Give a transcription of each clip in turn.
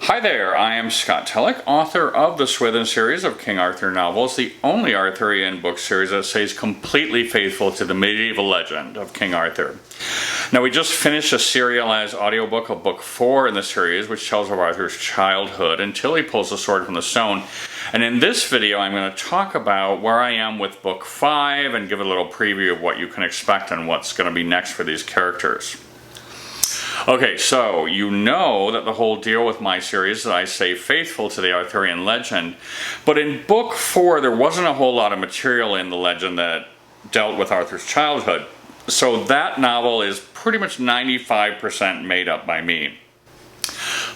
Hi there, I am Scott Telek, author of the Swithen series of King Arthur novels, the only Arthurian book series that stays completely faithful to the medieval legend of King Arthur. Now, we just finished a serialized audiobook of book 4 in the series, which tells of Arthur's childhood until he pulls the sword from the stone. And in this video, I'm going to talk about where I am with book 5 and give a little preview of what you can expect and what's going to be next for these characters. Okay, so you know that the whole deal with my series is that I stay faithful to the Arthurian legend, but in book 4 there wasn't a whole lot of material in the legend that dealt with Arthur's childhood. So that novel is pretty much 95% made up by me.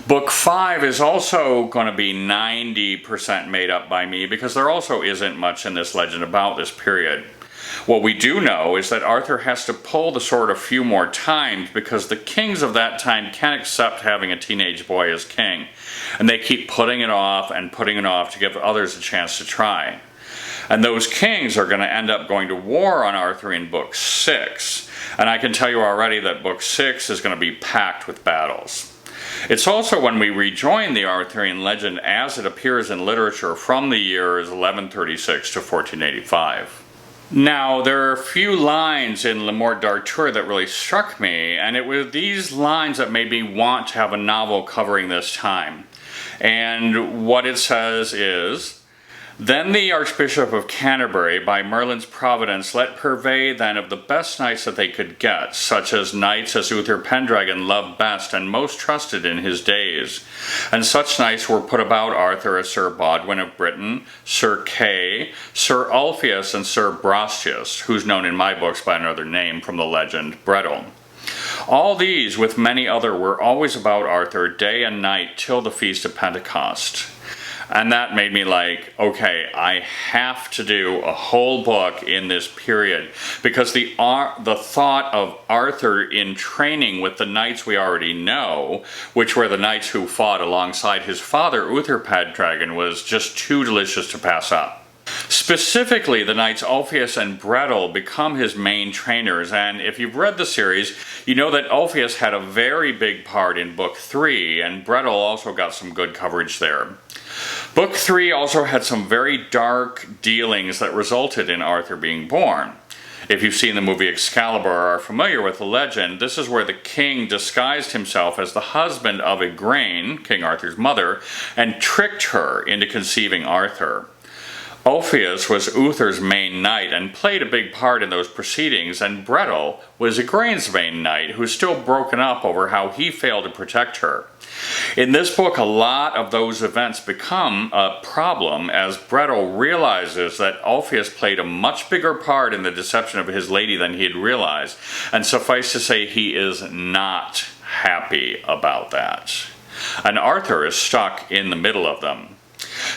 Book 5 is also going to be 90% made up by me because there also isn't much in this legend about this period. What we do know is that Arthur has to pull the sword a few more times because the kings of that time can't accept having a teenage boy as king. And they keep putting it off to give others a chance to try. And those kings are going to end up going to war on Arthur in book 6. And I can tell you already that book 6 is going to be packed with battles. It's also when we rejoin the Arthurian legend as it appears in literature from the years 1136 to 1485. Now, there are a few lines in Le Morte d'Arthur that really struck me, and it was these lines that made me want to have a novel covering this time. And what it says is, "Then the Archbishop of Canterbury, by Merlin's providence, let purvey then of the best knights that they could get, such as knights as Uther Pendragon loved best and most trusted in his days. And such knights were put about Arthur as Sir Bodwin of Britain, Sir Kay, Sir Ulfius, and Sir Brastias, who's known in my books by another name from the legend, Brettel. All these, with many other, were always about Arthur day and night till the feast of Pentecost." And that made me like, okay, I have to do a whole book in this period because the thought of Arthur in training with the knights we already know, which were the knights who fought alongside his father, Uther Pendragon, was just too delicious to pass up. Specifically, the knights Ulfius and Brettel become his main trainers, and if you've read the series, you know that Ulfius had a very big part in book 3, and Brettel also got some good coverage there. Book 3 also had some very dark dealings that resulted in Arthur being born. If you've seen the movie Excalibur or are familiar with the legend, this is where the king disguised himself as the husband of Igraine, King Arthur's mother, and tricked her into conceiving Arthur. Ulfius was Uther's main knight and played a big part in those proceedings, and Brettel was Igraine's main knight, who's still broken up over how he failed to protect her. In this book, a lot of those events become a problem as Brettel realizes that Ulfius played a much bigger part in the deception of his lady than he had realized, and suffice to say he is not happy about that. And Arthur is stuck in the middle of them.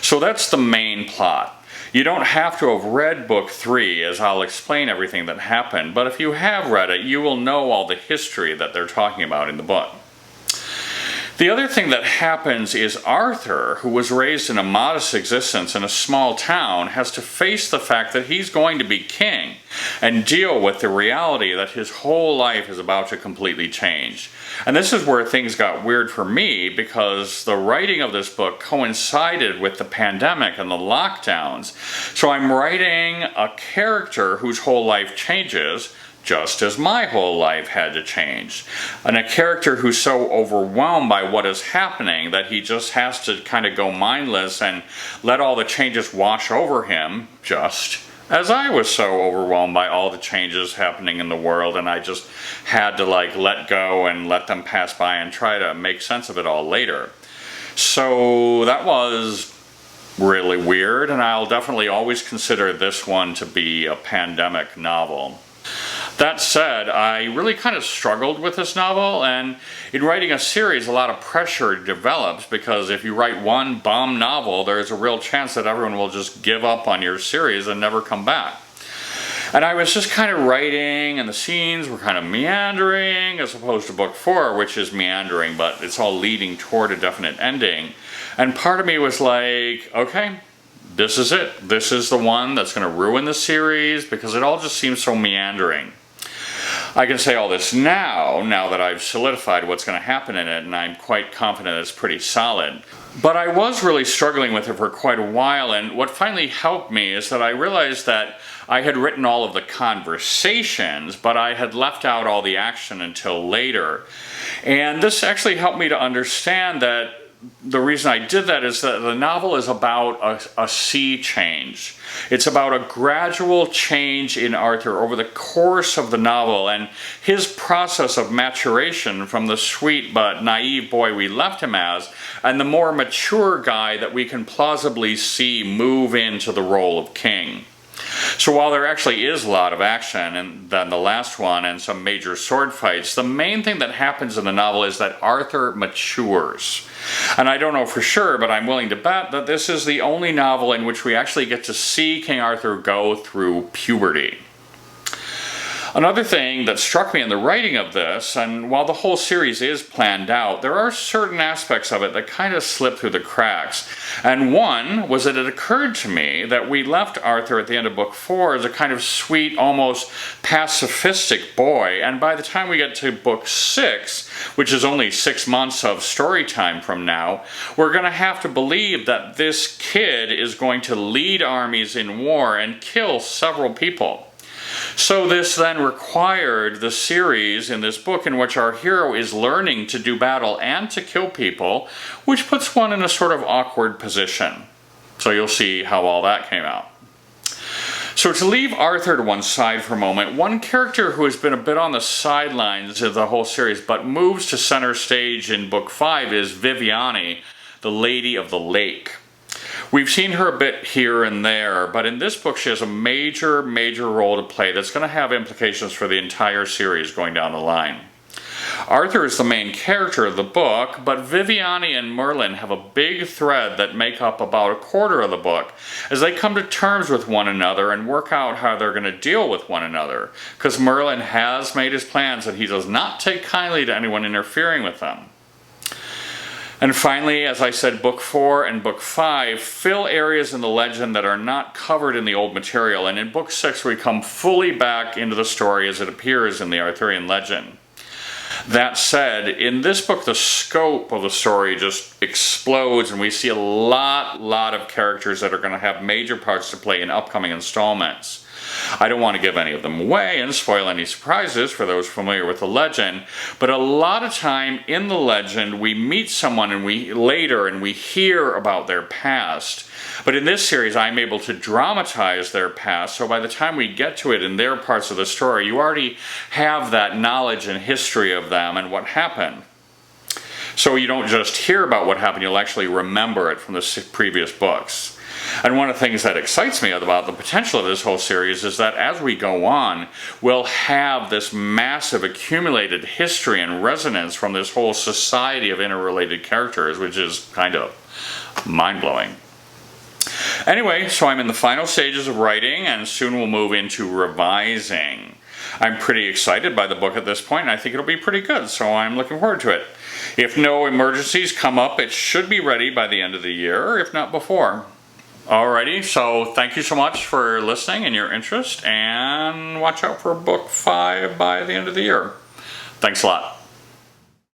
So that's the main plot. You don't have to have read book 3, as I'll explain everything that happened, but if you have read it, you will know all the history that they're talking about in the book. The other thing that happens is Arthur, who was raised in a modest existence in a small town, has to face the fact that he's going to be king and deal with the reality that his whole life is about to completely change. And this is where things got weird for me because the writing of this book coincided with the pandemic and the lockdowns. So I'm writing a character whose whole life changes, just as my whole life had to change. And a character who's so overwhelmed by what is happening that he just has to kind of go mindless and let all the changes wash over him, just as I was so overwhelmed by all the changes happening in the world, and I just had to let go and let them pass by and try to make sense of it all later. So that was really weird, and I'll definitely always consider this one to be a pandemic novel. That said, I really kind of struggled with this novel, and in writing a series, a lot of pressure develops because if you write one bomb novel, there's a real chance that everyone will just give up on your series and never come back. And I was just kind of writing, and the scenes were kind of meandering, as opposed to book 4, which is meandering, but it's all leading toward a definite ending. And part of me was like, okay, this is it. This is the one that's going to ruin the series because it all just seems so meandering. I can say all this now that I've solidified what's going to happen in it, and I'm quite confident it's pretty solid. But I was really struggling with it for quite a while, and what finally helped me is that I realized that I had written all of the conversations, but I had left out all the action until later. And this actually helped me to understand that the reason I did that is that the novel is about a sea change. It's about a gradual change in Arthur over the course of the novel and his process of maturation from the sweet but naive boy we left him as and the more mature guy that we can plausibly see move into the role of king. So while there actually is a lot of action and then the last one and some major sword fights, the main thing that happens in the novel is that Arthur matures. And I don't know for sure, but I'm willing to bet that this is the only novel in which we actually get to see King Arthur go through puberty. Another thing that struck me in the writing of this, and while the whole series is planned out, there are certain aspects of it that kind of slip through the cracks. And one was that it occurred to me that we left Arthur at the end of book 4 as a kind of sweet, almost pacifistic boy, and by the time we get to book 6, which is only 6 months of story time from now, we're going to have to believe that this kid is going to lead armies in war and kill several people. So this then required the series in this book in which our hero is learning to do battle and to kill people, which puts one in a sort of awkward position. So you'll see how all that came out. So to leave Arthur to one side for a moment, one character who has been a bit on the sidelines of the whole series but moves to center stage in book 5 is Viviani, the Lady of the Lake. We've seen her a bit here and there, but in this book she has a major role to play that's going to have implications for the entire series going down the line. Arthur is the main character of the book, but Viviani and Merlin have a big thread that make up about a quarter of the book as they come to terms with one another and work out how they're going to deal with one another, because Merlin has made his plans and he does not take kindly to anyone interfering with them. And finally, as I said, book 4 and book 5 fill areas in the legend that are not covered in the old material, and in book 6 we come fully back into the story as it appears in the Arthurian legend. That said, in this book the scope of the story just explodes and we see a lot of characters that are going to have major parts to play in upcoming installments. I don't want to give any of them away and spoil any surprises for those familiar with the legend, but a lot of time in the legend we meet someone and we hear about their past. But in this series I'm able to dramatize their past, so by the time we get to it in their parts of the story, you already have that knowledge and history of them and what happened. So you don't just hear about what happened, you'll actually remember it from the previous books. And one of the things that excites me about the potential of this whole series is that as we go on, we'll have this massive accumulated history and resonance from this whole society of interrelated characters, which is kind of mind-blowing. Anyway, so I'm in the final stages of writing, and soon we'll move into revising. I'm pretty excited by the book at this point, and I think it'll be pretty good, so I'm looking forward to it. If no emergencies come up, it should be ready by the end of the year, if not before. Alrighty, so thank you so much for listening and your interest, and watch out for book 5 by the end of the year. Thanks a lot.